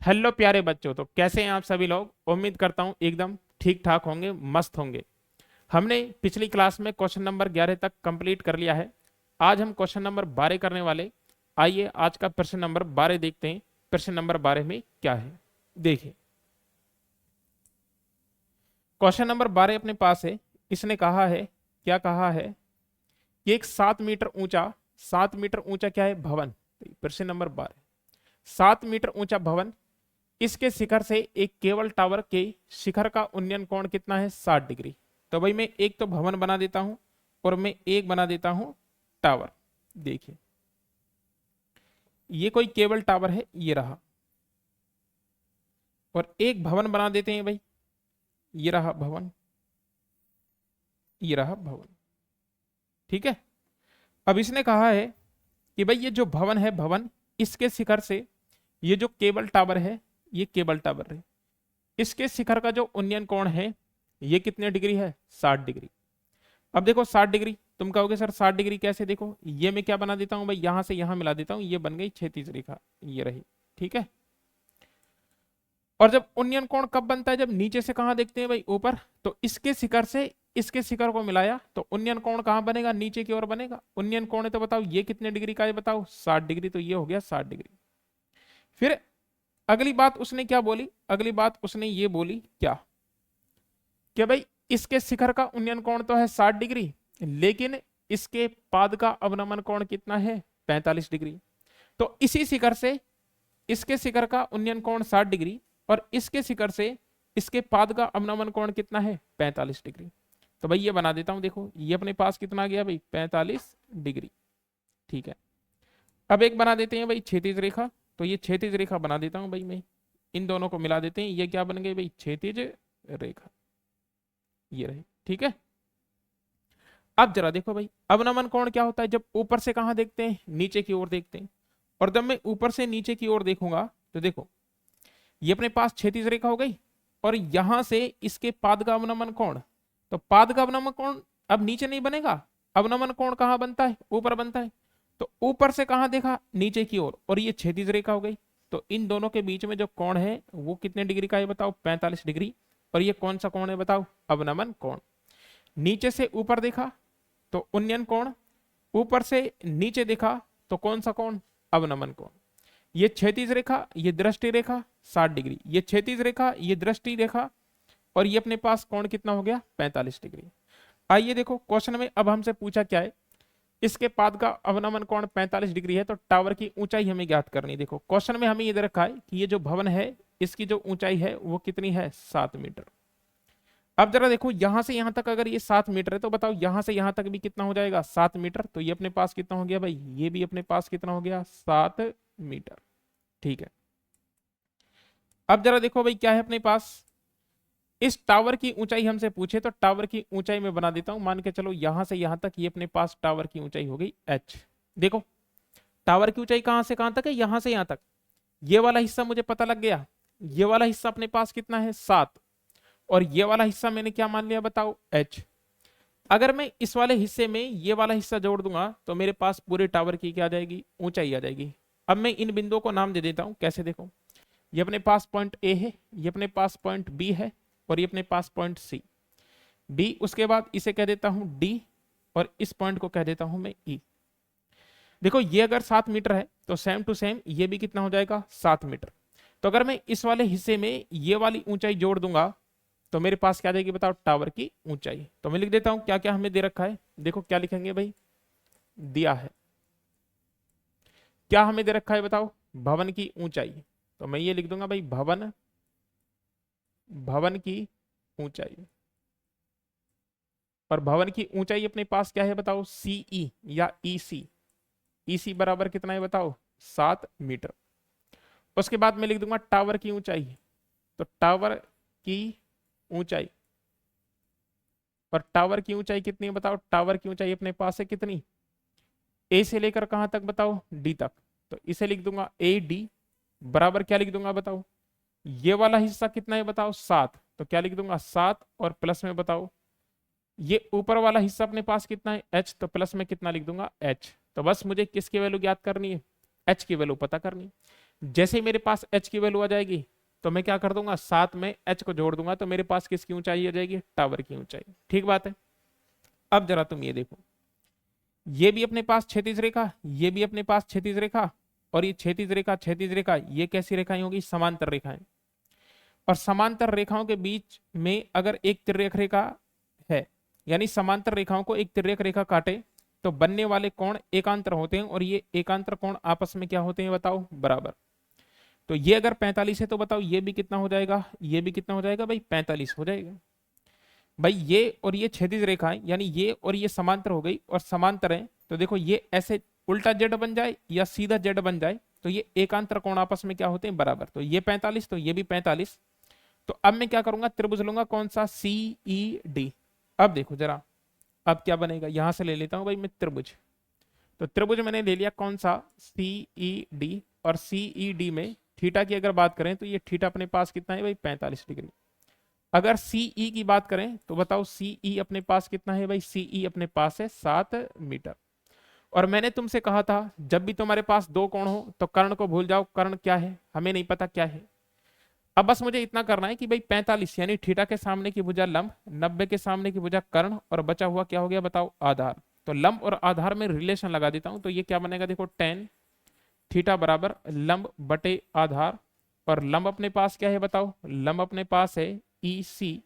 Hello प्यारे बच्चों, तो कैसे हैं आप सभी लोग। उम्मीद करता हूं एकदम ठीक ठाक होंगे, मस्त होंगे। हमने पिछली क्लास में क्वेश्चन नंबर 11 तक कंप्लीट कर लिया है। आज हम क्वेश्चन नंबर 12 करने वाले। आइए आज का प्रश्न नंबर 12 देखते हैं। प्रश्न नंबर 12 में क्या है, देखिए। क्वेश्चन नंबर 12 अपने पास है। इसने कहा है, क्या कहा है कि एक 7 मीटर ऊंचा, 7 मीटर ऊंचा क्या है, भवन। प्रश्न नंबर 12, 7 मीटर ऊंचा भवन, इसके शिखर से एक केबल टावर के शिखर का उन्नयन कोण कितना है, 60 डिग्री। तो भाई मैं एक तो भवन बना देता हूं और मैं एक बना देता हूं टावर। देखिए ये कोई केबल टावर है, ये रहा, और एक भवन बना देते हैं भाई। ये रहा भवन, ये रहा भवन। ठीक है। अब इसने कहा है कि भाई ये जो भवन है, भवन, इसके शिखर से ये जो केबल टावर है, ये केबल टावर है, इसके शिखर का जो उन्नयन कोण है ये कितने डिग्री है, 60 डिग्री। अब देखो 60 डिग्री, तुम कहोगे सर 60 डिग्री कैसे, देखो ये मैं क्या बना देता हूं भाई, यहां से यहां मिला देता हूं, ये बन गई क्षैतिज रेखा, ये रही। ठीक है। और जब उन्नयन कोण कब बनता है, जब नीचे से कहां देखते हैं भाई, ऊपर। तो इसके शिखर से इसके शिखर को मिलाया तो उन्नयन कोण कहां बनेगा, नीचे की ओर बनेगा। उन्नयन कोण है तो बताओ ये कितने डिग्री का है, बताओ 60 डिग्री। तो ये हो गया 60 डिग्री। फिर अगली बात उसने क्या बोली, अगली बात उसने ये बोली क्या, कि भाई इसके शिखर का उन्नयन कोण तो है 60 डिग्री, लेकिन इसके पाद का अवनमन कोण कितना है, 45 डिग्री। तो इसी शिखर से इसके शिखर का उन्नयन कोण 60 डिग्री, और इसके शिखर से इसके पाद का अवनमन कोण कितना है, 45 डिग्री। तो भाई ये बना देता हूं, देखो ये अपने पास कितना आ गया भाई, 45 डिग्री। ठीक है। अब एक बना देते हैं भाई क्षैतिज रेखा। तो ये क्षैतिज रेखा बना देता हूं भाई मैं, इन दोनों को मिला देते हैं, ये क्या बन गई भाई, क्षैतिज रेखा, ये रही। ठीक है। अब जरा देखो भाई, अवनमन कोण क्या होता है, जब ऊपर से कहां देखते हैं, नीचे की ओर देखते हैं। और जब मैं ऊपर से नीचे की ओर देखूंगा तो देखो ये अपने पास क्षैतिज रेखा हो गई, और यहां से इसके पाद का अवनमन कोण। तो पाद का अवनमन कोण अब नीचे नहीं बनेगा, अवनमन कोण कहां बनता है, ऊपर बनता है। तो ऊपर से कहां देखा, नीचे की ओर, और ये क्षैतिज रेखा हो गई। तो इन दोनों के बीच में जो कोण है वो कितने डिग्री का है, बताओ, 45 डिग्री। और ये कौन सा कोण है, बताओ, अवनमन कोण। नीचे से ऊपर देखा तो उन्नयन कोण, ऊपर से नीचे देखा तो कौन सा कोण, अवनमन कोण। ये क्षैतिज रेखा, ये दृष्टि रेखा 60 डिग्री, ये क्षैतिज रेखा, ये दृष्टि रेखा, और ये अपने पास कोण कितना हो गया, 45 डिग्री। आइए देखो क्वेश्चन में अब हमसे पूछा क्या है, इसके पाद का अवनमन कोण 45 डिग्री है, तो टावर की ऊंचाई हमें ज्ञात करनी। देखो क्वेश्चन में हमें ये दे रखा है कि ये जो भवन है इसकी जो ऊंचाई है वो कितनी है, 7 मीटर। अब जरा देखो यहां से यहां तक अगर ये 7 मीटर है, तो बताओ यहां से यहां तक भी कितना हो जाएगा, 7 मीटर। तो ये अपने पास कितना हो गया भाई, ये भी अपने पास कितना हो गया, 7 मीटर। ठीक है। अब जरा देखो भाई क्या है अपने पास, इस टावर की ऊंचाई हमसे पूछे, तो टावर की ऊंचाई में बना देता हूं, मान के चलो यहां से यहां तक ये अपने पास टावर की ऊंचाई हो गई h। देखो टावर की ऊंचाई कहां से कहां तक है, यहां से यहां तक। ये वाला हिस्सा मुझे पता लग गया, ये वाला हिस्सा अपने पास कितना है, 7। और ये वाला हिस्सा मैंने क्या मान लिया, बताओ, h। अगर मैं इस वाले हिस्से में ये वाला हिस्सा जोड़ दूंगा तो मेरे पास पूरे टावर की क्या आ जाएगी, ऊंचाई आ जाएगी। अब मैं इन बिंदुओं को नाम दे देता हूं, कैसे, देखो ये अपने पास पॉइंट ए है, ये अपने पास पॉइंट बी है, और ये अपने पास पॉइंट सी। बी, उसके बाद इसे कह देता हूं डी, और इस पॉइंट को कह देता हूं मैं ई। देखो ये अगर 7 मीटर है तो सेम टू सेम ये भी कितना हो जाएगा, 7 मीटर। तो अगर मैं इस वाले हिस्से में ये वाली ऊंचाई जोड़ दूंगा तो मेरे पास क्या देगी, बताओ, टावर की ऊंचाई। तो मैं लिख देता हूं क्या क्या हमें दे रखा है। देखो क्या लिखेंगे भाई, दिया है, क्या हमें दे रखा है, बताओ, भवन की ऊंचाई। तो मैं ये लिख दूंगा भाई, भवन, भवन की मीचाई। और भवन की ऊंचाई अपने पास क्या है, बताओ, सीई या ईसी। ईसी बराबर कितना है, बताओ, 7 मीटर। उसके बाद मैं लिख दूंगा टावर की ऊंचाई। तो टावर की ऊंचाई, और टावर की ऊंचाई कितनी है, बताओ, टावर की ऊंचाई अपने पास है कितनी, ए से लेकर कहां तक, बताओ, डी तक। तो इसे लिख दूंगा ए डी बराबर क्या लिख दूंगा, बताओ, ये वाला हिस्सा कितना है, बताओ, 7। तो क्या लिख दूंगा, 7, और प्लस में बताओ ये ऊपर वाला हिस्सा अपने पास कितना है, h। तो प्लस में कितना लिख दूंगा, h। तो बस मुझे किसकी वैल्यू ज्ञात करनी है, h की वैल्यू पता करनी है। जैसे ही मेरे पास h की वैल्यू आ जाएगी तो मैं क्या कर दूंगा, साथ में h को जोड़ दूंगा, तो मेरे पास किसकी ऊंचाई आ जाएगी, टावर की ऊंचाई। ठीक बात है। अब जरा तुम ये देखो, ये भी अपने पास क्षैतिज रेखा, ये भी अपने पास क्षैतिज रेखा, और ये क्षैतिज रेखा, ये कैसी रेखाएं होगी, समांतर रेखाएं। और समांतर रेखाओं के बीच में अगर एक तिर्यक रेखा है, यानी समांतर रेखाओं को एक तिर्यक रेखा काटे तो बनने वाले कोण एकांतर होते हैं, और ये एकांतर कोण आपस में क्या होते हैं बताओ, बराबर। तो ये अगर 45 है तो बताओ ये भी कितना हो जाएगा, ये भी कितना हो जाएगा भाई, 45 हो जाएगा। भाई ये और ये क्षैतिज रेखा है, यानी ये और ये समांतर हो गई, और समांतर है तो देखो ये ऐसे उल्टा जेड बन जाए या सीधा जेड बन जाए तो ये एकांतर कोण आपस में क्या होते हैं, बराबर। तो ये 45 तो ये भी 45। तो अब मैं क्या करूंगा, त्रिभुज लूंगा, कौन सा, सी ई डी। अब देखो जरा, अब क्या बनेगा, यहां से ले लेता हूं भाई मैं त्रिभुज। तो त्रिभुज मैंने ले लिया कौन सा, सी ई डी। और सी ई डी में थीटा की अगर बात करें तो ये थीटा अपने पास कितना है भाई, 45 डिग्री। अगर सीई की बात करें तो बताओ सीई अपने पास कितना है भाई, सीई अपने पास है 7 मीटर। और मैंने तुमसे कहा था जब भी तुम्हारे पास दो कोण हो तो कर्ण को भूल जाओ, कर्ण क्या है हमें नहीं पता क्या है। अब बस मुझे इतना करना है कि भाई 45 यानी थीटा के सामने की भुजा लंब, 90 के सामने की भुजा कर्ण, और बचा हुआ क्या हो गया बताओ, आधार। तो लंब और आधार में रिलेशन लगा देता हूं, तो ये क्या बनेगा देखो, tan थीटा बराबर लंब बटे आधार। और लंब अपने पास क्या है बताओ, लंब अपने पास है ई सी,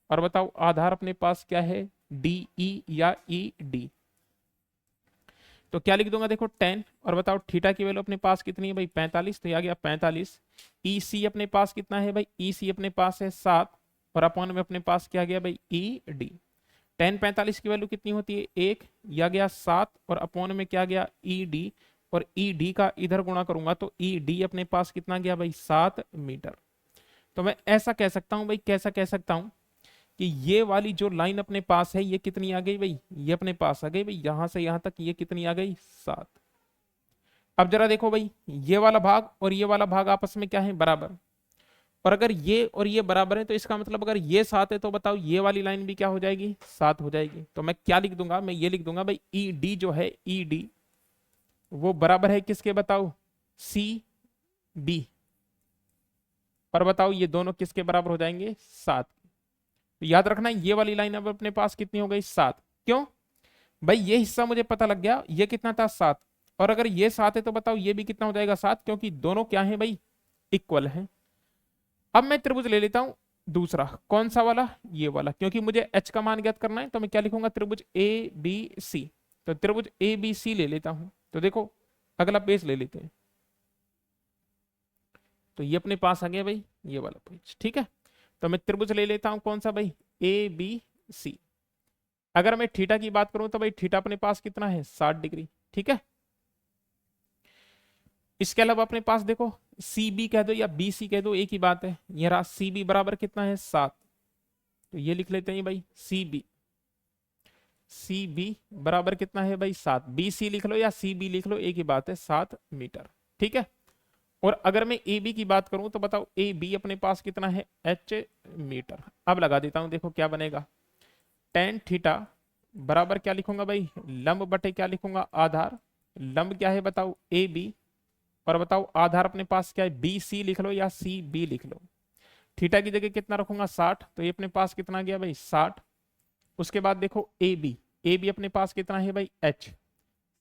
और बताओ आधार अपने पास क्या है, डी ई या ई डी। तो क्या लिख दूंगा देखो, tan, और बताओ थीटा की वैल्यू अपने पास कितनी है भाई, 45। तो ये आ गया 45। ई सी अपने पास कितना है भाई, ई सी अपने पास है 7, और अपॉन में अपने पास क्या गया भाई, ई डी। tan 45 की वैल्यू कितनी होती है, 1, या गया 7, और अपॉन में क्या गया, ई डी। और ई डी का इधर गुणा करूंगा तो ई डी अपने पास कितना गया भाई, 7 मीटर। तो मैं ऐसा कह सकता हूं भाई, कैसा कह सकता हूं कि ये वाली जो लाइन अपने पास है ये कितनी आ गई भाई, ये अपने पास आ गई भाई, यहां से यहां तक ये कितनी आ गई, 7। अब जरा देखो भाई, ये वाला भाग और ये वाला भाग आपस में क्या है, बराबर। और अगर ये और ये बराबर है तो इसका मतलब अगर ये 7 है तो बताओ ये वाली लाइन भी क्या हो जाएगी, 7 हो जाएगी। तो मैं क्या लिख दूंगा, मैं ये लिख दूंगा भाई, ई डी जो है, ई डी वो बराबर है किसके बताओ, सी बी। और बताओ ये दोनों किसके बराबर हो जाएंगे, 7। तो याद रखना ये वाली लाइन अब अपने पास कितनी हो गई, 7। क्यों भाई, ये हिस्सा मुझे पता लग गया, ये कितना था, 7। और अगर ये 7 है तो बताओ ये भी कितना हो जाएगा, 7, क्योंकि दोनों क्या है भाई, इक्वल है। अब मैं त्रिभुज ले लेता हूं दूसरा, कौन सा वाला, ये वाला, क्योंकि मुझे h का मान ज्ञात करना है। तो मैं क्या लिखूंगा, त्रिभुज ए बी सी। तो त्रिभुज ए बी सी ले लेता हूं। तो देखो अगला पेज ले लेते हैं। तो ये अपने पास आ गया भाई, ये वाला पेज, ठीक है। तो मैं त्रिभुज ले लेता हूं कौन सा भाई, ए बी सी। अगर मैं थीटा की बात करूं तो भाई थीटा अपने पास कितना है, 60 डिग्री, ठीक है। इसके अलावा अपने पास देखो सी बी कह दो या बी सी कह दो, एक ही बात है। ये रहा सी बी बराबर कितना है, 7। तो ये लिख लेते हैं भाई, सी बी, सी बी बराबर कितना है भाई, 7। बी सी लिख लो या सी बी लिख लो, एक ही बात है, 7 मीटर, ठीक है। और अगर मैं ए बी की बात करूं तो बताओ ए बी अपने पास कितना है, एच मीटर। अब लगा देता हूं, देखो क्या बनेगा, tan थीटा बराबर क्या लिखूंगा भाई, लंब बटे क्या लिखूंगा, आधार। लंब क्या है बताओ, ए बी, और बताओ आधार अपने पास क्या है, बी सी लिख लो या सी बी लिख लो। थीटा की जगह कितना रखूंगा, 60। तो ये अपने पास कितना गया भाई, 60। उसके बाद देखो ए बी अपने पास कितना है भाई, एच।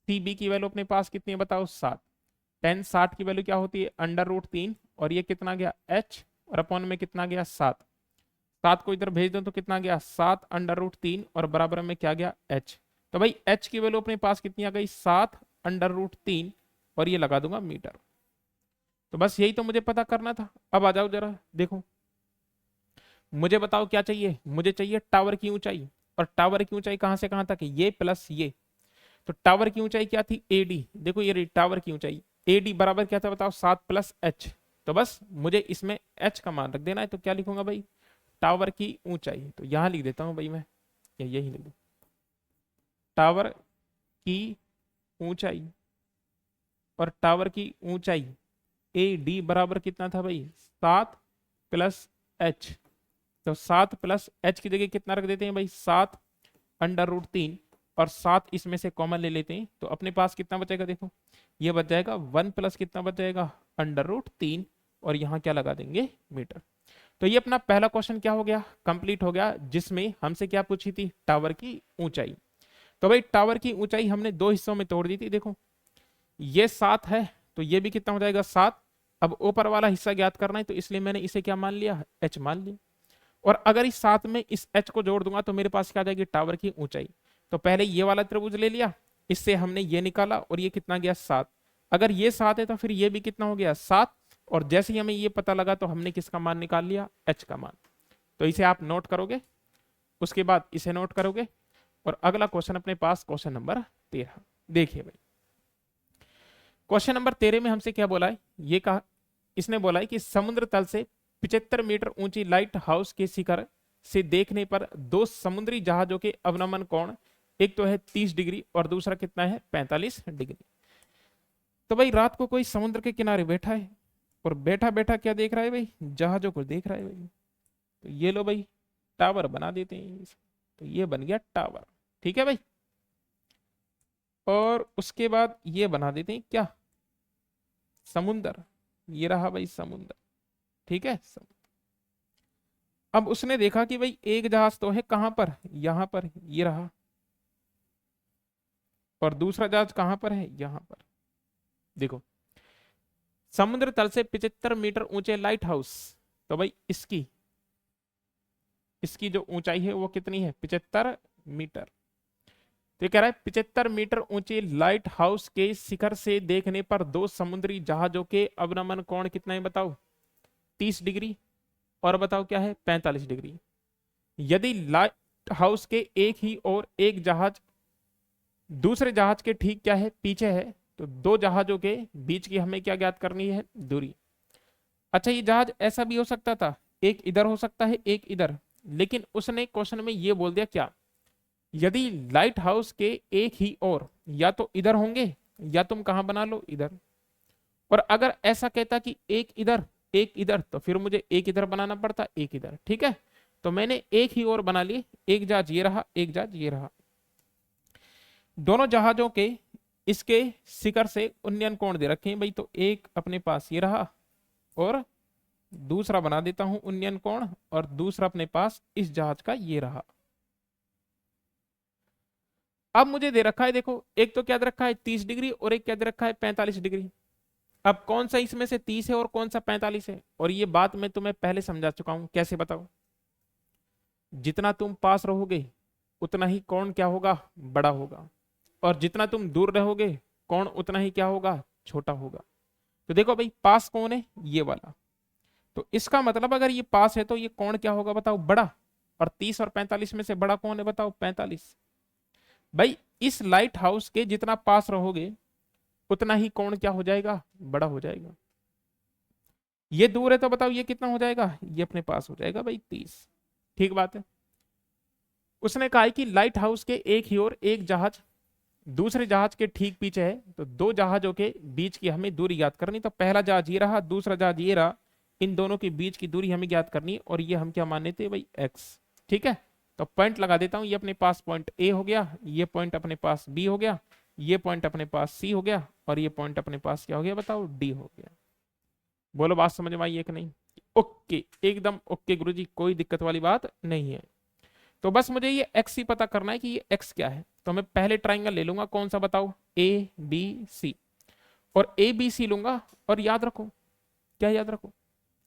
सी बी की वैल्यू अपने पास कितनी है बताओ, 7। tan 60 की वैल्यू क्या होती है, √3, और ये कितना गया, एच, और अपॉन में कितना गया, 7। 7 को इधर भेज दो तो कितना गया, 7 √3, और बराबर में क्या गया, एच। तो भाई एच की वैल्यू अपने पास कितनी आ गई, 7 √3, और ये लगा दूंगा मीटर। तो बस यही तो मुझे पता करना था। अब आ जाओ जरा देखो, मुझे बताओ क्या चाहिए, मुझे चाहिए टावर की ऊंचाई। और टावर की ऊंचाई कहां से कहां तक है, ये प्लस ये। तो टावर की ऊंचाई क्या थी, एडी। देखो ये रही टावर की ऊंचाई, एडी बराबर क्या था बताओ, 7 + h। तो बस मुझे इसमें h का मान रख देना है। तो क्या लिखूंगा भाई, टावर की ऊंचाई। तो यहां लिख देता हूं भाई मैं, यही लिख दू, टावर की ऊंचाई। और टावर की ऊंचाई ए डी बराबर कितना था भाई, 7 + h। तो 7 + h की जगह कितना रख देते हैं भाई, 7 √3, और 7 इसमें से कॉमन ले लेते हैं तो अपने पास कितना बचेगा, देखो ये बच जाएगा 1 प्लस कितना बच जाएगा, √3, और यहाँ क्या लगा देंगे, मीटर। तो ये अपना पहला क्वेश्चन क्या हो गया, कंप्लीट हो गया, जिसमें हमसे क्या पूछी थी, टावर की ऊंचाई। तो भाई टावर की ऊंचाई हमने दो हिस्सों में तोड़ दी थी, देखो ये 7 है तो ये भी कितना हो जाएगा, 7। अब ऊपर वाला हिस्सा ज्ञात करना है तो इसलिए मैंने इसे क्या मान लिया, h मान लिया। और अगर इस 7 में इस h को जोड़ दूंगा तो मेरे पास क्या आ जाएगी, टावर की ऊंचाई। तो पहले ये वाला त्रिभुज ले लिया, इससे हमने ये निकाला और ये कितना गया, 7। अगर ये 7 है तो फिर ये भी कितना हो गया, 7। और जैसे ही हमें ये पता लगा तो हमने किसका मान निकाल लिया, h का मान। तो इसे आप नोट करोगे, उसके बाद इसे नोट करोगे, और अगला क्वेश्चन अपने पास क्वेश्चन नंबर 13। देखिए भाई क्वेश्चन नंबर 13 में हमसे क्या बोला है, ये कहा, इसने बोला है कि समुद्र तल से 75 मीटर ऊंची लाइट हाउस के शिखर से देखने पर दो समुद्री जहाजों के अवनमन कोण, एक तो है 30 डिग्री और दूसरा कितना है, 45 डिग्री। तो भाई रात को कोई समुद्र के किनारे बैठा है और बैठा बैठा क्या देख रहा है भाई, जहाजों को देख रहा है भाई। तो ये लो भाई टावर बना देते हैं, तो ये बन गया टावर, ठीक है भाई। और उसके बाद ये बना देते हैं क्या, समुंदर, ये रहा भाई समुंदर, ठीक है। अब उसने देखा कि भाई एक जहाज तो है कहां पर, यहां पर, ये रहा, और दूसरा जहाज कहां पर है, यहां पर। देखो समुद्र तल से 75 मीटर ऊंचे लाइट हाउस, तो भाई इसकी इसकी जो ऊंचाई है वो कितनी है, 75 मीटर। तो ये कह रहा है 75 मीटर ऊंचे लाइट हाउस के शिखर से देखने पर दो समुद्री जहाजों के अवनमन कोण कितना है बताओ, 30 डिग्री, और बताओ क्या है, 45 डिग्री। यदि लाइट हाउस के एक ही और एक जहाज दूसरे जहाज के ठीक क्या है, पीछे है, तो दो जहाजों के बीच की हमें क्या ज्ञात करनी है, दूरी। अच्छा ये जहाज ऐसा भी हो सकता था, एक इधर हो सकता है एक इधर, लेकिन उसने क्वेश्चन में ये बोल दिया क्या, यदि लाइट हाउस के एक ही और या तो इधर होंगे या तुम कहां बना लो, इधर। और अगर ऐसा कहता कि एक इधर एक इधर, तो फिर मुझे एक इधर बनाना पड़ता, एक इधर, ठीक है। तो मैंने एक ही और बना लिए, एक जहाज ये रहा, एक जहाज ये रहा। दोनों जहाजों के इसके शिखर से उन्नयन कोण दे रखे हैं भाई, तो एक अपने पास ये रहा, और दूसरा बना देता हूं उन्नयन कोण, और दूसरा अपने पास इस जहाज का ये रहा। अब मुझे दे रखा है, देखो एक तो क्या दे रखा है 30 डिग्री और एक क्या दे रखा है 45 डिग्री। अब कौन सा इसमें से 30 है और कौन सा 45 है, और ये बात मैं तुम्हें पहले समझा चुका हूं, कैसे बताओ, जितना तुम पास रहोगे उतना ही कोण क्या होगा, बड़ा होगा, और जितना तुम दूर रहोगे कोण उतना ही क्या होगा, छोटा होगा। तो देखो भाई पास कौन है, ये वाला, तो इसका मतलब अगर ये पास है तो ये कोण क्या होगा बताओ, बड़ा। और 30 और 45 में से बड़ा कौन है बताओ, 45। भाई इस लाइट हाउस के जितना पास रहोगे उतना ही कोण क्या हो जाएगा, बड़ा हो जाएगा। ये दूर है तो बताओ ये कितना हो जाएगा, ये अपने पास हो जाएगा भाई 30, ठीक बात है। उसने कहा है कि लाइट हाउस के एक ही ओर एक जहाज दूसरे जहाज के ठीक पीछे है, तो दो जहाजों के बीच की हमें दूरी ज्ञात करनी। तो पहला जहाज ये रहा, दूसरा जहाज ये रहा, इन दोनों के बीच की दूरी हमें ज्ञात करनी, और ये हम क्या मान लेते हैं भाई, एक्स, ठीक है। तो पॉइंट लगा देता हूं, ये अपने पास पॉइंट ए हो गया, ये पॉइंट अपने पास बी हो गया, ये पॉइंट अपने पास सी हो गया, और ये पॉइंट अपने पास क्या हो गया बताओ, डी हो गया। बोलो बात समझ में आई है कि नहीं, ओके एकदम ओके गुरुजी, कोई दिक्कत वाली बात नहीं है। तो बस मुझे ये एक्स ही पता करना है कि ये एक्स क्या है। तो मैं पहले ट्राइंगल ले लूंगा, कौन सा बताओ, ए बी सी, और ए बी सी लूंगा, और याद रखो, क्या याद रखो,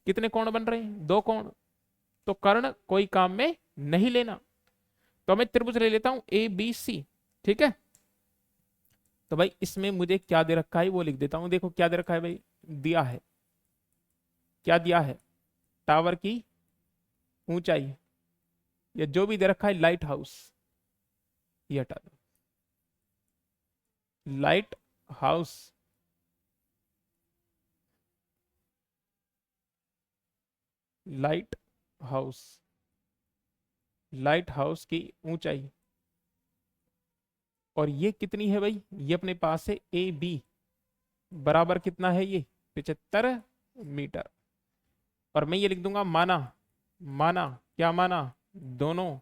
कितने कोण बन रहे हैं, दो कोण। तो कर्ण कोई काम में नहीं लेना, तो मैं त्रिभुज ले लेता हूं ए बी सी, ठीक है। तो भाई इसमें मुझे क्या दे रखा है वो लिख देता हूं, देखो क्या दे रखा है भाई, दिया है, क्या दिया है, टावर की ऊंचाई, या जो भी दे रखा है लाइट हाउस, ये हटा दो, light house, light house, light house की ऊंचाई, और ये कितनी है भाई, ये अपने पास है ए बी, बराबर कितना है ये, 75 मीटर। और मैं ये लिख दूंगा माना, माना क्या माना, दोनों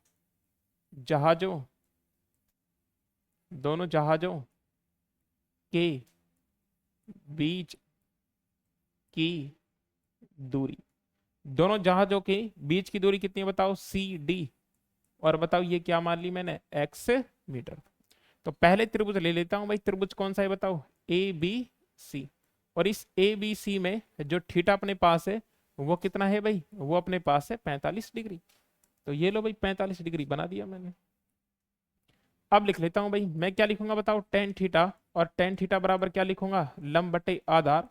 जहाजों दोनों जहाजों के बीच की दूरी, दोनों जहाजों के बीच की दूरी कितनी है बताओ, सी डी। और बताओ ये क्या मान ली मैंने, एक्स मीटर। तो पहले त्रिभुज ले लेता हूं भाई, त्रिभुज कौन सा है बताओ, ए बी सी। और इस ए बी सी में जो थीटा अपने पास है वो कितना है भाई, वो अपने पास है 45 डिग्री। तो ये लो भाई 45 डिग्री बना दिया मैंने। अब लिख लेता हूं भाई, मैं क्या लिखूंगा बताओ, टेन थीटा। और टेन थीटा बराबर क्या लिखूंगा, लंब बटे आधार।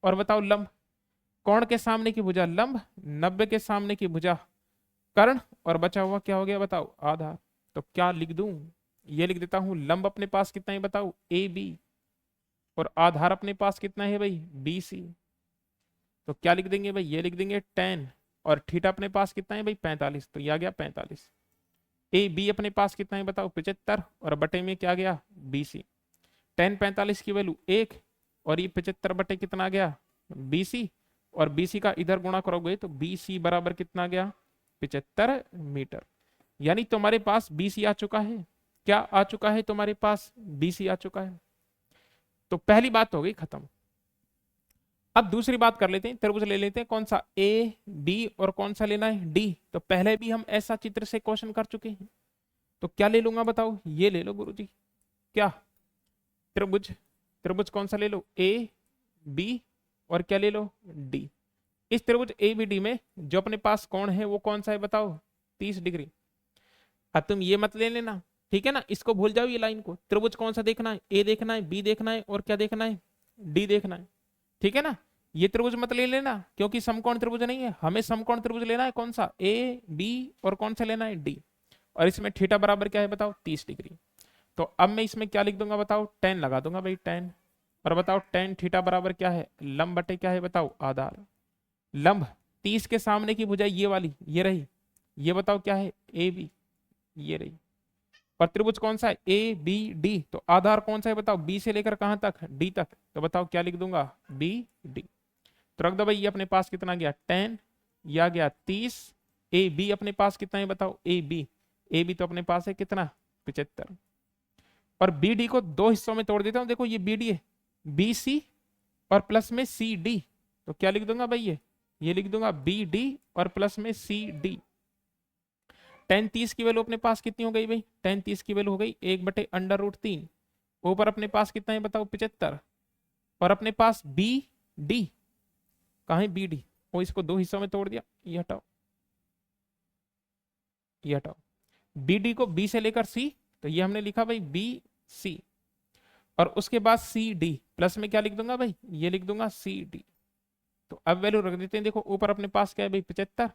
और बताओ लंब, कोण के सामने की भुजा लंब, 90 के सामने की भुजा कर्ण, और बचा हुआ क्या हो गया बताओ, आधार। तो क्या लिख दूं, ये लिख देता हूं, लंब अपने पास कितना है बताओ, ए बी। और आधार अपने पास कितना है भाई, बी सी। तो क्या लिख देंगे भाई, ये लिख देंगे 10। और थीटा अपने पास कितना है भाई, 45। तो ये आ गया 45। ए बी अपने पास कितना है बताओ, 75। और बटे में क्या गया, बी सी। 10 45 की वैल्यू 1। और ये 75 बटे कितना आ गया, बी सी। और बी सी का इधर गुणा करोगे तो बी सी बराबर कितना आ गया, 75 मीटर। यानी तुम्हारे पास बी सी आ चुका है। क्या आ चुका है तुम्हारे पास, बी सी आ चुका है। तो पहली बात हो गई खत्म। अब दूसरी बात कर लेते हैं, त्रिभुज ले लेते हैं, कौन सा, ए बी, और कौन सा लेना है, डी। तो पहले भी हम ऐसा चित्र से क्वेश्चन कर चुके हैं। तो क्या ले लूंगा बताओ, ये ले लो गुरुजी। क्या, त्रिभुज, त्रिभुज कौन सा ले लो, ए बी, और क्या ले लो, डी। इस त्रिभुज ए बी डी में जो अपने पास कोण है वो कौन सा है बताओ, 30 डिग्री। अब तुम ये मत ले लेना, ठीक है ना, इसको भूल जाओ ये लाइन को। त्रिभुज कौन सा देखना है, ए देखना है, बी देखना है, और क्या देखना है, डी देखना है, ठीक है ना। ये त्रिभुज मत ले लेना क्योंकि समकोण त्रिभुज नहीं है, हमें समकोण त्रिभुज लेना है, कौन सा, ए बी, और कौन सा लेना है, डी। और इसमें थीटा बराबर क्या है बताओ, 30 डिग्री। तो अब मैं इसमें क्या लिख दूंगा बताओ, 10 लगा दूंगा भाई, 10। और बताओ टेन थीटा बराबर क्या है, लंब बटे क्या है बताओ, आधार। लंब 30 के सामने की भुजा ये वाली, ये रही। ये बताओ क्या है, ए बी, ये रही। और त्रिभुज कौन सा है, ए बी डी। तो आधार कौन सा है बताओ, बी से लेकर कहां तक, डी तक। तो बताओ क्या लिख दूंगा, बी डी। तो रख दो भाई, ये अपने पास कितना गया, 10, या गया 30। ए बी अपने पास कितना है बताओ, ए बी, ए बी तो अपने पास है कितना, 75। और बी डी को दो हिस्सों में तोड़ देता हूं, देखो ये बी डी है, बी सी, और प्लस में सी डी। तो क्या लिख दूंगा भाई, ये लिख दूंगा बी डी, और प्लस में सी डी। 10 30 की वैल्यू अपने पास कितनी हो गई भाई, 10 30 की वैल्यू हो गई 1/√3। ऊपर अपने पास कितना है बताओ, 75। और अपने पास बी डी, कहा है बी डी, वो इसको दो हिस्सों में तोड़ दिया, ये हटाओ, ये हटाओ। बी डी को बी से लेकर सी, तो ये हमने लिखा भाई बी सी। और उसके बाद सी डी, प्लस में क्या लिख दूंगा भाई, ये लिख दूंगा सी डी। तो अब वैल्यू रख देते हैं, देखो ऊपर अपने पास क्या है भाई, 75।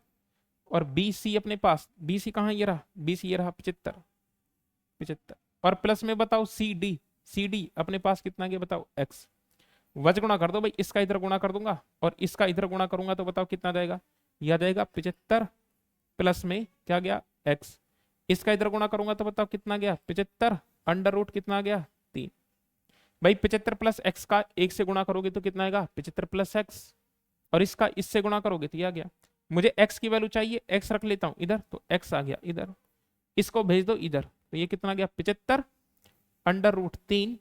और बी सी अपने पास, बी सी कहाँ, ये रहा, बी सी ये रहा, 75, 75। और प्लस में बताओ सी डी, सी डी अपने पास कितना गया बताओ, एक्स। वज गुणा कर दो भाई, इसका इधर गुणा कर दूंगा और इसका इधर गुणा करूंगा, तो बताओ कितना जाएगा, यह जाएगा 75, प्लस में क्या गया, एक्स। इसका इधर गुणा करूंगा तो बताओ कितना गया, 75, अंडर रूट कितना आ गया, 3। भाई 75 प्लस एक्स का एक से गुणा करोगे तो कितना आएगा, 75 प्लस एक्स। और इसका इससे गुणा करोगे तो ये आ गया। मुझे x की वैल्यू चाहिए, x रख लेता हूं इधर, तो x आ गया इधर। इसको भेज दो इधर, तो ये कितना गया, 75, अंडर रूट 3।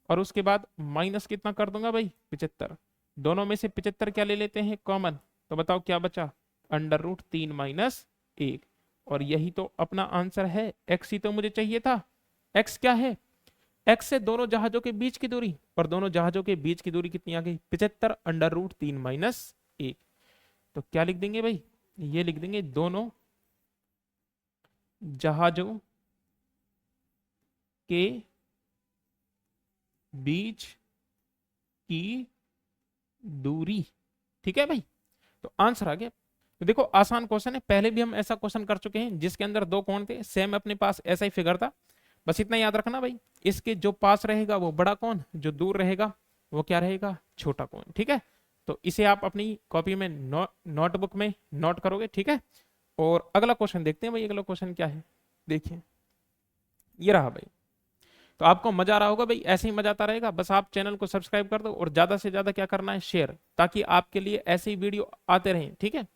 और उसके बाद माइनस कितना कर दूंगा भाई, 75। दोनों में से 75 क्या ले लेते हैं कॉमन, तो बताओ क्या बचा, अंडर रूट 3 माइनस 1। और यही तो अपना आंसर है, x ही तो मुझे चाहिए था। x क्या है, x से दोनों जहाजों के बीच की दूरी, और दोनों जहाजों के बीच की दूरी कितनी आ गई, 75 अंडर रूट 3 माइनस 1। तो क्या लिख देंगे भाई, ये लिख देंगे दोनों जहाजों के बीच की दूरी, ठीक है भाई। तो आंसर आ गया। तो देखो आसान क्वेश्चन है, पहले भी हम ऐसा क्वेश्चन कर चुके हैं जिसके अंदर दो कोण थे, सेम अपने पास ऐसा ही फिगर था। बस इतना याद रखना भाई, इसके जो पास रहेगा वो बड़ा कोण, जो दूर रहेगा वो क्या रहेगा, छोटा कोण, ठीक है। तो इसे आप अपनी कॉपी में नोटबुक में नोट करोगे, ठीक है। और अगला क्वेश्चन देखते हैं भाई, अगला क्वेश्चन क्या है, देखिए ये रहा भाई। तो आपको मजा आ रहा होगा भाई, ऐसे ही मजा आता रहेगा। बस आप चैनल को सब्सक्राइब कर दो और ज्यादा से ज्यादा क्या करना है, शेयर, ताकि आपके लिए ऐसे ही वीडियो आते रहें, ठीक है।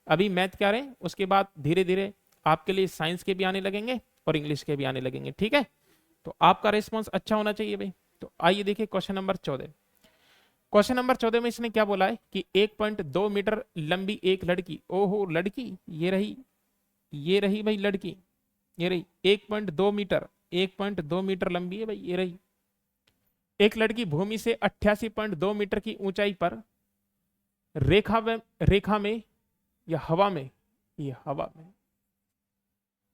अभी मैथ क्या रहे, उसके बाद धीरे धीरे आपके लिए साइंस के भी आने लगेंगे और इंग्लिश के भी आने लगेंगे, ठीक है। तो आपका रिस्पॉन्स अच्छा होना चाहिए भाई। तो आइए देखिए क्वेश्चन नंबर 14। क्वेश्चन नंबर 14 में इसने क्या बोला है कि 1.2 मीटर लंबी एक लड़की, ओहो लड़की, ये रही भाई लड़की, ये रही 1.2 मीटर, 1.2 मीटर लंबी है भाई, ये रही एक लड़की भूमि से 88.2 मीटर की ऊंचाई पर रेखा में या हवा में, ये हवा में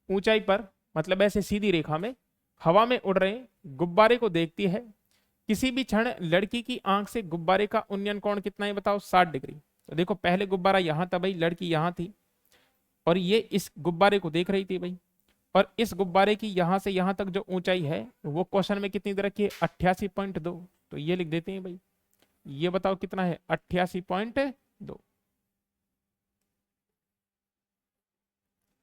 ऊंचाई पर, मतलब ऐसे सीधी रेखा में हवा में उड़ रहे गुब्बारे को देखती है। किसी भी क्षण लड़की की आंख से गुब्बारे का उन्नयन कोण कितना है बताओ? 60 डिग्री। तो देखो पहले गुब्बारा यहां था भाई, लड़की यहां थी और ये इस गुब्बारे को देख रही थी भाई, और इस गुब्बारे की यहां से यहां तक जो ऊंचाई है वो क्वेश्चन में कितनी दे रखी है? 88.2। तो ये लिख देते हैं भाई, ये बताओ कितना है? 88.2,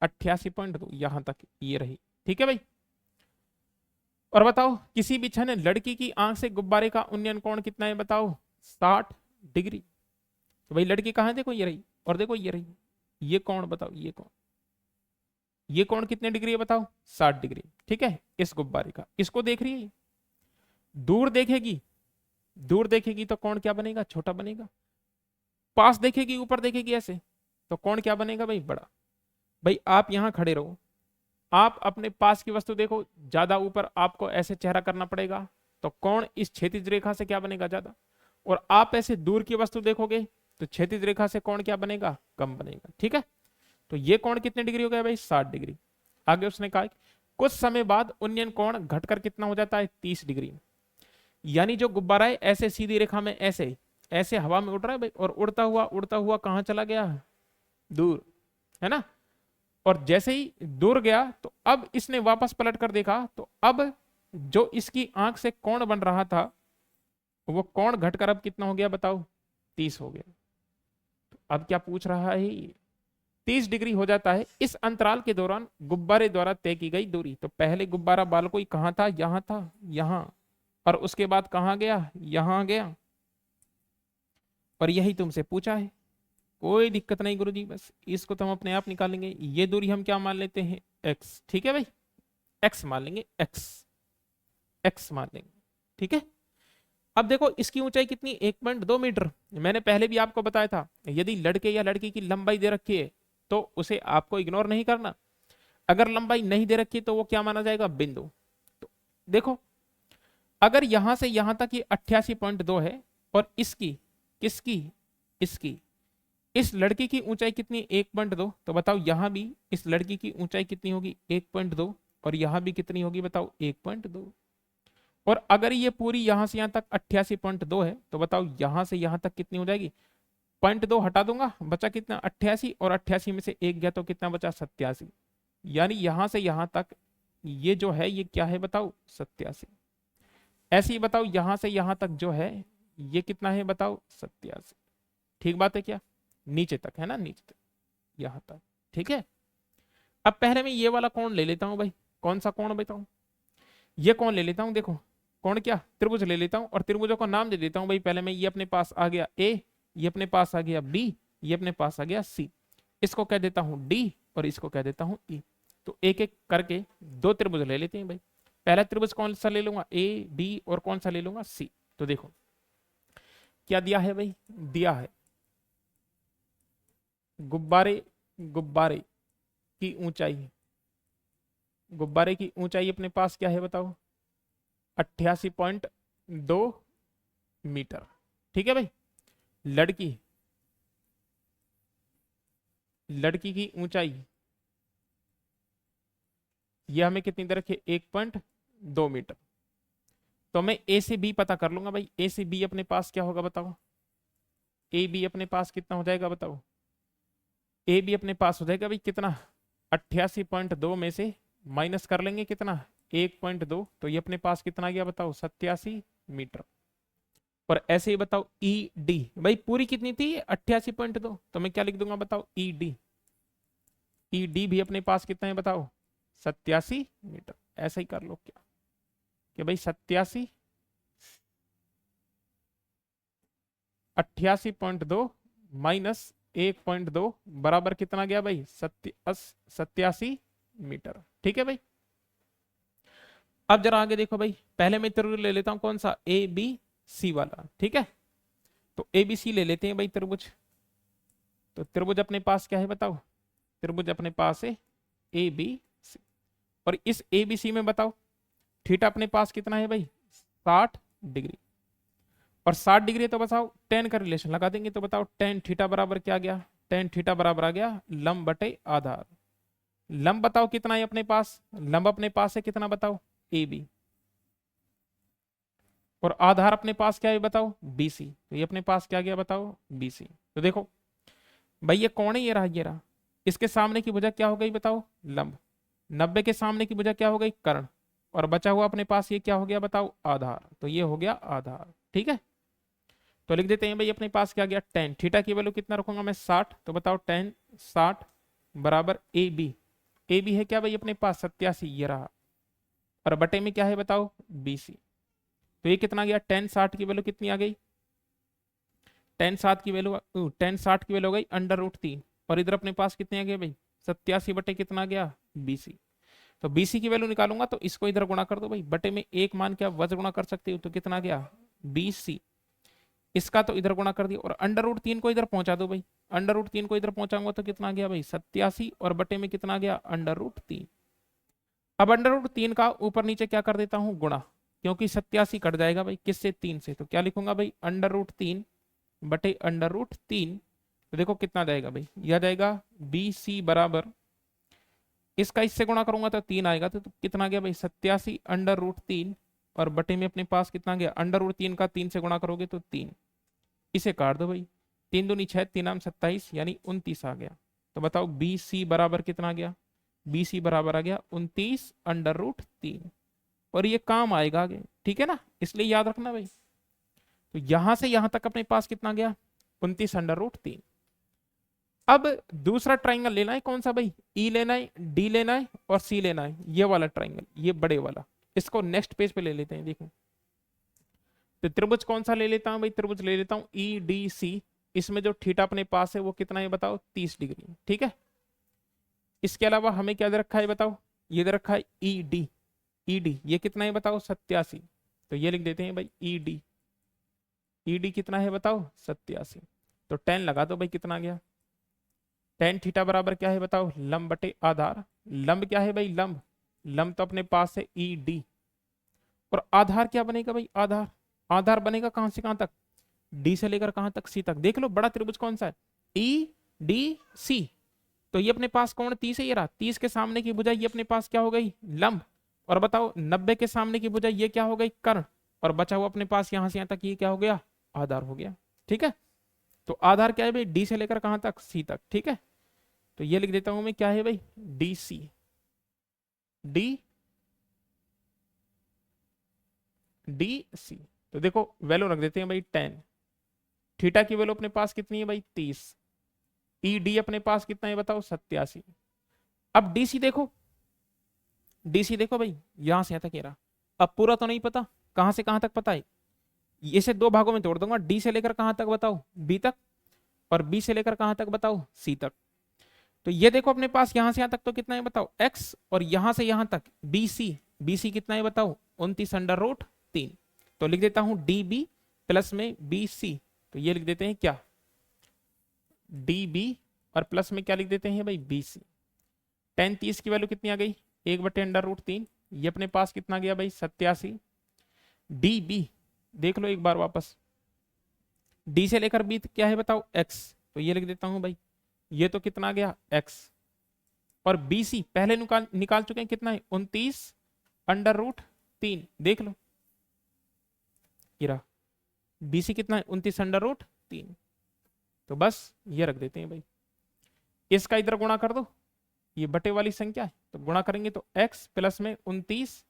88.2 यहां तक ये रही, ठीक है भाई। और बताओ किसी भी क्षण लड़की की आंख से गुब्बारे का उन्नयन कोण कितना है बताओ? 60 डिग्री। तो भाई लड़की कहां, देखो ये रही और देखो ये रही, ये कोण बताओ, ये कोण कितने डिग्री है बताओ? 60 डिग्री, ठीक है। इस गुब्बारे का, इसको देख रही है, दूर देखेगी, दूर देखेगी तो कोण क्या बनेगा? छोटा बनेगा। पास देखेगी, ऊपर देखेगी ऐसे, तो कोण क्या बनेगा भाई? बड़ा। भाई आप यहां खड़े रहो, आप अपने पास की वस्तु देखो, ज्यादा ऊपर आपको ऐसे चेहरा करना पड़ेगा, तो कोण इस क्षैतिज रेखा से क्या बनेगा? ज्यादा। और आप ऐसे दूर की वस्तु देखोगे तो क्षैतिज रेखा से कोण क्या बनेगा? कम बनेगा, ठीक है। तो ये कोण कितने डिग्री हो गया भाई? 60 डिग्री। आगे उसने कहा कुछ समय बाद उन्नयन कोण घटकर कितना हो जाता है? 30 डिग्री। यानी जो गुब्बारा है ऐसे सीधी रेखा में ऐसे ऐसे हवा में उड़ रहा है भाई, और उड़ता हुआ कहां चला गया? दूर, है ना। और जैसे ही दूर गया तो अब इसने वापस पलट कर देखा, तो अब जो इसकी आंख से कोण बन रहा था वो कोण घटकर अब कितना हो गया बताओ? 30 हो गया। तो अब क्या पूछ रहा है? 30 डिग्री हो जाता है इस अंतराल के दौरान गुब्बारे द्वारा तय की गई दूरी। तो पहले गुब्बारा बाल कोई कहां था? यहां था, यहां, और उसके बाद कहां गया? यहां गया। और यही तुमसे पूछा है। कोई दिक्कत नहीं गुरुजी, बस इसको तो हम अपने आप निकालेंगे। ये दूरी हम क्या मान लेते हैं? एक्स, ठीक है भाई, एक्स मान लेंगे, एक्स, एक्स मान लेंगे, ठीक है। अब देखो इसकी ऊंचाई कितनी? 1.2 मीटर। मैंने पहले भी आपको बताया था, यदि लड़के या लड़की की लंबाई दे रखी है तो उसे आपको इग्नोर नहीं करना। अगर लंबाई नहीं दे रखी तो वो क्या माना जाएगा? बिंदु। तो देखो अगर यहां से यहां तक ये 88.2 है, और इसकी, किसकी? इसकी, इस लड़की की ऊंचाई कितनी? 1.2। तो बताओ यहां भी इस लड़की की ऊंचाई कितनी होगी? 1.2। और यहां भी कितनी होगी बताओ? 1.2। और अगर ये पूरी यहां से यहां तक 88.2 है, तो बताओ यहां से यहां तक कितनी हो जाएगी? 0.2 हटा दूंगा, बचा कितना? 88, और 88 में से एक गया तो कितना बचा? 87। यानी यहां से यहां तक ये जो है ये क्या है बताओ? 87। ऐसे ही बताओ यहां से यहां तक जो है ये कितना है बताओ? 87। ठीक बात है क्या? नीचे तक है ना, नीचे तक, यहां तक, ठीक है। अब पहले मैं ये वाला कोण ले लेता हूं भाई। कौन सा कोण बताऊं? ये कोण ले लेता हूं। देखो कोण क्या? त्रिभुज ले लेता हूं, और त्रिभुजों का नाम दे देता हूं भाई। पहले मैं ये अपने पास आ गया ए, ये अपने पास आ गया बी, ये अपने पास आ गया सी। इसको कह देता हूं डी, और इसको कह देता हूं ई। तो एक एक करके दो त्रिभुज ले लेते हैं भाई। पहला त्रिभुज कौन सा ले लूंगा? ए बी, और कौन सा ले लूंगा? सी। तो देखो क्या दिया है भाई? दिया है गुब्बारे, गुब्बारे की ऊंचाई, गुब्बारे की ऊंचाई अपने पास क्या है बताओ? 88.2 मीटर, ठीक है भाई। लड़की, लड़की की ऊंचाई ये हमें कितनी दे रखी है? 1.2 मीटर। तो मैं ए से बी पता कर लूंगा भाई। ए से बी अपने पास क्या होगा बताओ? ए बी अपने पास कितना हो जाएगा बताओ? ए बी अपने पास हो जाएगा भाई कितना? 88.2 में से माइनस कर लेंगे कितना? 1.2। तो ये अपने पास कितना गया बताओ? 87 मीटर। और ऐसे ही बताओ ई डी, भाई पूरी कितनी थी? 88.2। तो मैं क्या लिख दूंगा बताओ? ई डी, ई डी भी अपने पास कितना है बताओ? 87 मीटर। ऐसा ही कर लो क्या कि भाई 87, 88.2 माइनस 1.2 बराबर कितना गया भाई? 87 मीटर, ठीक है भाई। अब जरा आगे देखो भाई, पहले मैं त्रिभुज ले लेता हूं कौन सा, ए बी सी वाला, ठीक है। तो ए बी सी ले लेते हैं भाई त्रिभुज। तो त्रिभुज अपने पास क्या है बताओ, त्रिभुज अपने पास है ए बी सी। और इस ए बी सी में बताओ थीटा अपने पास कितना है भाई, 60 डिग्री। और 60 डिग्री है तो बताओ टेन का रिलेशन लगा देंगे, तो बताओ टेन थीटा बराबर क्या आ गया, टेन थीटा बराबर आ गया लंब बटे आधार। लंब बताओ कितना है अपने पास, लंब अपने पास है कितना बताओ, ए बी। और आधार अपने पास क्या है बताओ, बी सी। तो ये अपने पास क्या गया बताओ, बी सी। तो देखो भाई ये कौन है, ये रहा ये रहा। इसके सामने की भुजा क्या हो गई बताओ, लंब। 90 के सामने की भुजा क्या हो गई, कर्ण। और बचा हुआ अपने पास ये क्या हो गया बताओ, आधार। तो ये हो गया आधार, ठीक है। तो लिख देते हैं भाई अपने पास क्या गया, टेन। थीटा की वैल्यू कितना रखूंगा मैं, 60। तो बताओ टेन 60 बराबर ए बी। ए बी है क्या भाई अपने पास 87, ये रहा। और बटे में क्या है बताओ, बी सी। तो ये कितना गया, टेन 60 की वैल्यू कितनी आ गई, टेन 60 की वैल्यू हो गई √3। और इधर अपने पास कितने आ गए भाई, 87 बटे कितना गया, बीसी। तो बीसी की वैल्यू निकालूंगा तो इसको इधर गुणा कर दो भाई, बटे में एक मान क्या वज गुणा कर सकते हो, तो कितना गया बीसी। इसका तो इधर गुणा कर दिया, और √3 को इधर पहुंचा दो भाई, √3 को इधर पहुंचाऊंगा तो कितना गया भाई 87, और बटे में कितना गया √3। अब √3 का ऊपर नीचे क्या कर देता हूं गुणा, क्योंकि 87 कट जाएगा भाई किससे, 3 से। तो क्या लिखूंगा भाई √3 बटे √3। तो देखो कितना जाएगा भाई, यह जाएगा बी सी बराबर, इसका इससे गुणा करूंगा तो 3 आएगा। तो कितना गया भाई 87 √3। और बटे में अपने पास कितना गया, √3 का 3 से गुणा करोगे तो 3। इसे काट दो भाई, 3 दूनी 6, 3 आम 27, यानी 29 आ गया। तो बताओ बी सी बराबर कितना गया, बी सी बराबर आ गया 29 √3। और ये काम आएगा आगे, ठीक है ना, इसलिए याद रखना भाई। तो यहां से यहां तक अपने पास कितना गया, 29 √3। अब दूसरा ट्राइंगल लेना है कौन सा भाई, ई लेना है, डी लेना है और सी लेना है, ये वाला ट्राइंगल, ये बड़े वाला। इसको नेक्स्ट पेज पे ले लेते हैं, देखो। तो त्रिभुज कौन सा ले लेता हूं भाई, त्रिभुज ले लेता हूं ई डी सी। इसमें जो थीटा अपने पास है वो कितना है बताओ, 30 डिग्री, ठीक है। इसके अलावा हमें क्या दे रखा है बताओ, ये दे रखा है ई डी। ई डी ये कितना है बताओ, 87। तो ये लिख देते हैं भाई ई डी। ई डी कितना है बताओ, 87। तो 10 लगा दो भाई, कितना गया, टेन थीटा बराबर क्या है बताओ, लंब बटे आधार। लंब क्या है भाई, लंब, लंब तो अपने पास है ई डी। और आधार क्या बनेगा भाई, आधार, आधार बनेगा कहां से कहां तक, डी से लेकर कहां तक, सी तक। देख लो बड़ा त्रिभुज कौन सा है, ई डी सी। तो ये अपने पास कौन 30 है, ये रहा। 30 के सामने की भुजा ये अपने पास क्या हो गई, लंब। और बताओ 90 के सामने की भुजा ये क्या हो गई, कर्ण। और बचा हुआ अपने पास यहां से यहां तक ये क्या हो गया, आधार हो गया, ठीक है। तो आधार क्या है भाई, डी से लेकर कहां तक, सी तक, ठीक है। तो ये लिख देता हूं मैं, क्या है भाई, D C. D D C. तो देखो वैल्यू रख देते हैं भाई 10। थीटा की वैल्यू अपने पास कितनी है भाई, 30। ई डी अपने पास कितना है बताओ, 87। अब डीसी देखो, डीसी देखो भाई, यहां से यहां तक ये रहा। अब पूरा तो नहीं पता, कहां से कहां तक पता है, इसे दो भागों में तोड़ दूंगा, डी से लेकर कहां तक बताओ, बी तक। और बी से लेकर कहां तक बताओ, सी तक। तो ये देखो अपने पास यहां से यहां तक तो कितना है बताओ, एक्स। और यहां से यहां तक बी सी, बी सी कितना है बताओ, 29 √3। तो लिख देता हूं डी बी प्लस में बी सी। तो ये लिख देते हैं क्या, डी बी, और प्लस में क्या लिख देते हैं भाई, बी सी। 10 30 की वैल्यू कितनी आ गई, 1/√3। ये अपने पास कितना गया भाई, 87। डी बी देख लो एक बार वापस, डी से लेकर बी क्या है बताओ, एक्स। तो ये लिख देता हूं भाई, ये तो कितना गया, एक्स। और बी सी पहले निकाल निकाल चुके हैं, कितना है 29 √3। देख लो ये रहा, बी सी कितना है 29 √3। तो बस ये रख देते हैं भाई, इसका इधर गुणा कर दो, ये बटे वाली संख्या है तो गुणा करेंगे तो x प्लस में 29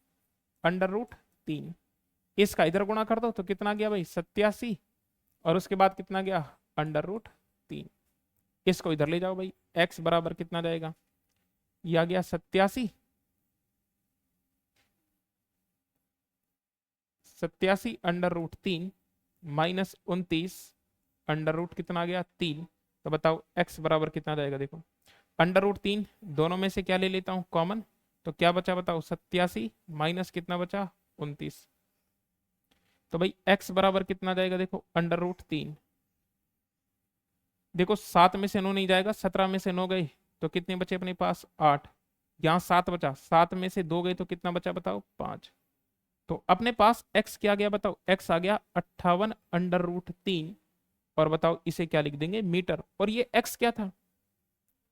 √3। इसका इधर गुणा कर दो तो कितना गया भाई 87। और उसके बाद कितना गया √3। इसको इधर ले जाओ भाई, x बराबर कितना जाएगा, ये आ गया 87। 87 √3 माइनस 29 कितना आ गया 3। तो बताओ x बराबर कितना जाएगा, देखो √3 दोनों में से क्या ले लेता हूं कॉमन, तो क्या बचा बताओ, 87 माइनस कितना बचा, 29। तो भाई x बराबर कितना जाएगा, देखो √3। देखो 7 में से 9 नहीं जाएगा, 17 में से 9 गए तो कितने बचे अपने पास, 8। यहाँ 7 बचा, 7 में से 2 गए तो कितना बचा बताओ, 5। तो अपने पास x क्या गया बताओ, x आ गया 58 √3। और बताओ इसे क्या लिख देंगे, मीटर। और ये x क्या था,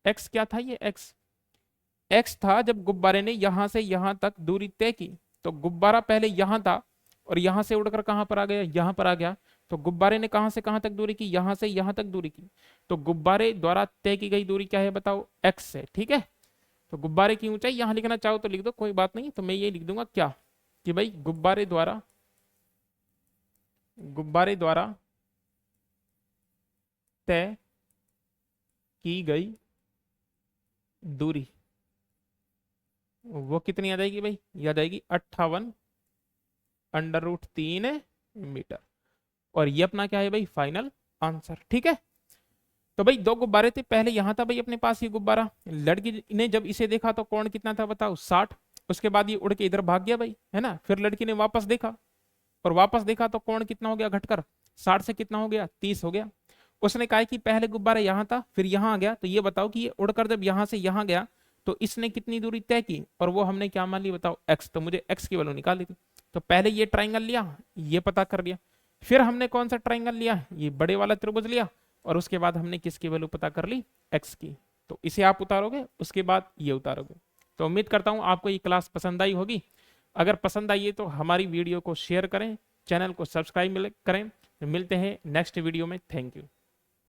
x क्या था, ये x था जब गुब्बारे ने यहां से यहां तक दूरी तय की। तो गुब्बारा पहले यहां था और यहां से उड़कर कहां पर आ गया, यहां पर आ गया। तो गुब्बारे ने कहां से कहां तक दूरी की, यहां से यहां तक दूरी की। तो गुब्बारे द्वारा तय की गई दूरी क्या है बताओ, x है। ठीक है, तो गुब्बारे की ऊंचाई यहां लिखना चाहो तो लिख दो, कोई बात नहीं। तो मैं ये लिख दूंगा क्या, कि भाई गुब्बारे द्वारा तय की गई दूरी वो कितनी आ जाएगी भाई, ये आ जाएगी 58 √3 मीटर। और ये अपना क्या है भाई, फाइनल आंसर। ठीक है, तो भाई दो गुब्बारे थे, पहले यहां था भाई अपने पास ये गुब्बारा। लड़की ने जब इसे देखा तो कोण कितना था बताओ, 60। उसके बाद ये उड़ के इधर भाग गया भाई, है ना। फिर लड़की ने वापस देखा, और वापस देखा तो कोण कितना हो गया घटकर, 60 से कितना हो गया, 30 हो गया। उसने कहा कि पहले गुब्बारा यहां था फिर यहां आ गया, तो ये बताओ कि ये उड़कर जब यहां से यहां गया तो इसने कितनी दूरी तय की, और वो हमने क्या मान ली बताओ, x। तो मुझे x की वैल्यू निकाली थी। तो पहले ये ट्राइंगल लिया, ये पता कर लिया। फिर हमने कौन सा ट्राइंगल लिया, ये बड़े वाला त्रिभुज लिया। और उसके बाद हमने किसकी वैल्यू पता कर ली, x की। तो इसे आप उतारोगे, उसके बाद ये उतारोगे। तो उम्मीद करता हूं आपको ये क्लास पसंद आई होगी। अगर पसंद आई है तो हमारी वीडियो को शेयर करें, चैनल को सब्सक्राइब करें। मिलते हैं नेक्स्ट वीडियो में। Thank you.